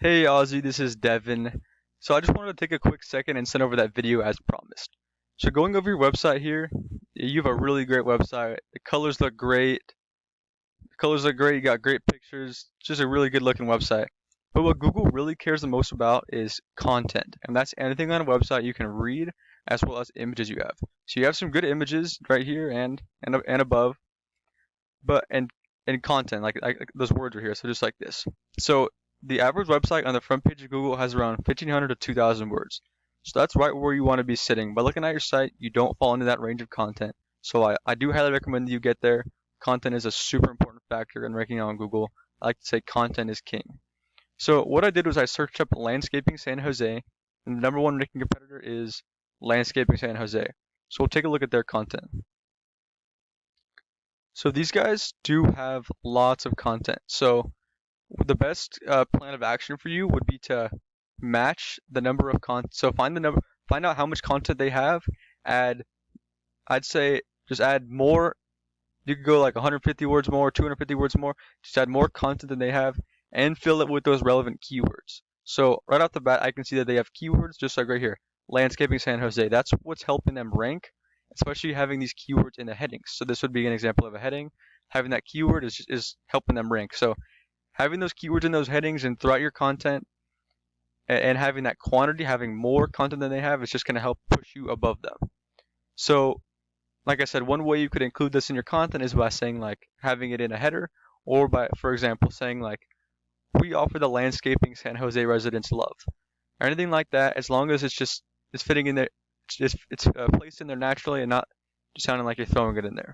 Hey Ozzy, this is Devin. So I just wanted to take a quick second and send over that video as promised. So going over your website here, you have a really great website. The colors look great. You got great pictures. Just a really good looking website. But what Google really cares the most about is content. And that's anything on a website you can read as well as images you have. So you have some good images right here and above, but and content like those words are here. So just like this. So the average website on the front page of Google has around 1,500 to 2,000 words. So that's right where you want to be sitting. By looking at your site, you don't fall into that range of content. So I do highly recommend that you get there. Content is a super important factor in ranking on Google. I like to say content is king. So what I did was I searched up landscaping San Jose, and the number one ranking competitor is landscaping San Jose. So we'll take a look at their content. So these guys do have lots of content. So the best plan of action for you would be to match the number of content. So find out how much content they have. Add, I'd say, just add more. You could go like 150 words more, 250 words more. Just add more content than they have, and fill it with those relevant keywords. So right off the bat, I can see that they have keywords just like right here, landscaping San Jose. That's what's helping them rank, especially having these keywords in the headings. So this would be an example of a heading. Having that keyword is helping them rank. So having those keywords in those headings and throughout your content and having that quantity, having more content than they have, is just going to help push you above them. So, like I said, one way you could include this in your content is by saying like having it in a header, or by, for example, saying like, we offer the landscaping San Jose residents love, or anything like that, as long as it's fitting in there, it's placed in there naturally and not just sounding like you're throwing it in there.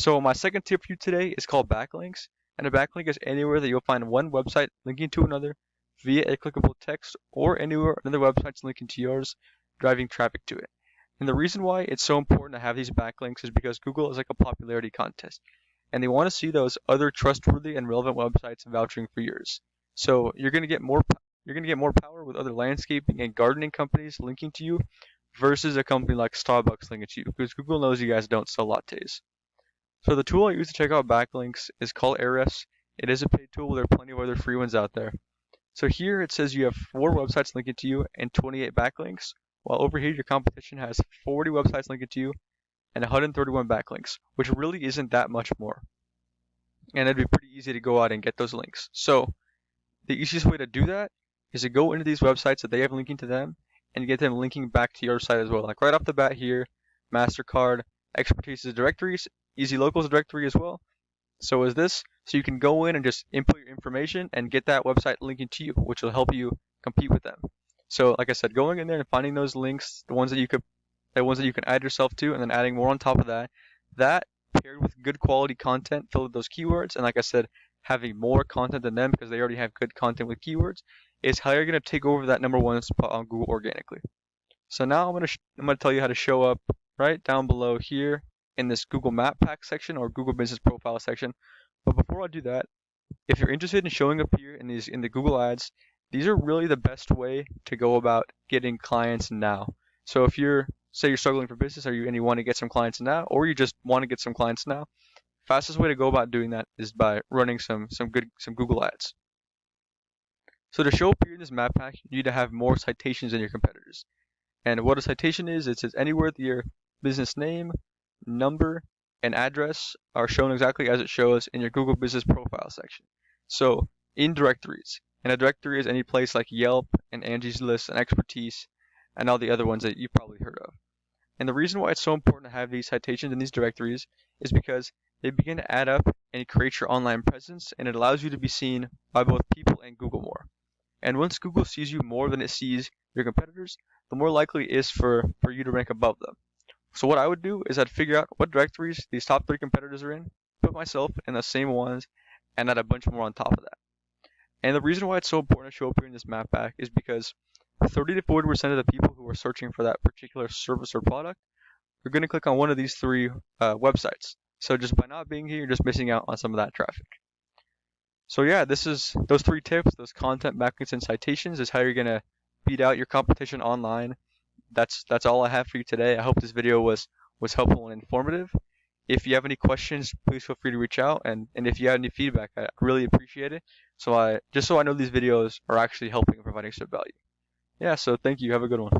So my second tip for you today is called backlinks. And a backlink is anywhere that you'll find one website linking to another via a clickable text, or anywhere another website's linking to yours, driving traffic to it. And the reason why it's so important to have these backlinks is because Google is like a popularity contest, and they want to see those other trustworthy and relevant websites vouching for yours. So you're going to get more power with other landscaping and gardening companies linking to you versus a company like Starbucks linking to you, because Google knows you guys don't sell lattes. So the tool I use to check out backlinks is called Ahrefs. It is a paid tool. There are plenty of other free ones out there. So here it says you have 4 websites linking to you and 28 backlinks, while over here your competition has 40 websites linking to you and 131 backlinks, which really isn't that much more. And it'd be pretty easy to go out and get those links. So the easiest way to do that is to go into these websites that they have linking to them and get them linking back to your site as well. Like right off the bat here, MasterCard, Expertise's directories, EasyLocal's directory as well. So is this. So you can go in and just input your information and get that website linking to you, which will help you compete with them. So like I said, going in there and finding those links, the ones that you can add yourself to, and then adding more on top of that, that paired with good quality content filled with those keywords, and like I said, having more content than them because they already have good content with keywords, is how you're going to take over that number one spot on Google organically. So now I'm going to tell you how to show up right down below here in this Google Map Pack section or Google Business Profile section. But before I do that, if you're interested in showing up here in the Google Ads, these are really the best way to go about getting clients now. So if say you're struggling for business, and you want to get some clients now, or you just want to get some clients now, fastest way to go about doing that is by running some Google Ads. So to show up here in this map pack, you need to have more citations than your competitors. And what a citation is, it says anywhere that your business name, number, and address are shown exactly as it shows in your Google Business Profile section. So in directories, and a directory is any place like Yelp and Angie's List and Expertise and all the other ones that you've probably heard of. And the reason why it's so important to have these citations in these directories is because they begin to add up and create your online presence, and it allows you to be seen by both people and Google more. And once Google sees you more than it sees your competitors, the more likely it is for you to rank above them. So what I would do is I'd figure out what directories these top 3 competitors are in, put myself in the same ones, and add a bunch more on top of that. And the reason why it's so important to show up here in this map pack is because 30 to 40% of the people who are searching for that particular service or product are going to click on one of these 3 websites. So just by not being here, you're just missing out on some of that traffic. So yeah, this is those 3 tips, those content, backlinks, and citations is how you're going to beat out your competition online. That's all I have for you today. I hope this video was helpful and informative. if you have any questions, please feel free to reach out. And if you have any feedback, I really appreciate it. So I know these videos are actually helping and providing some value. Yeah, so thank you. Have a good one.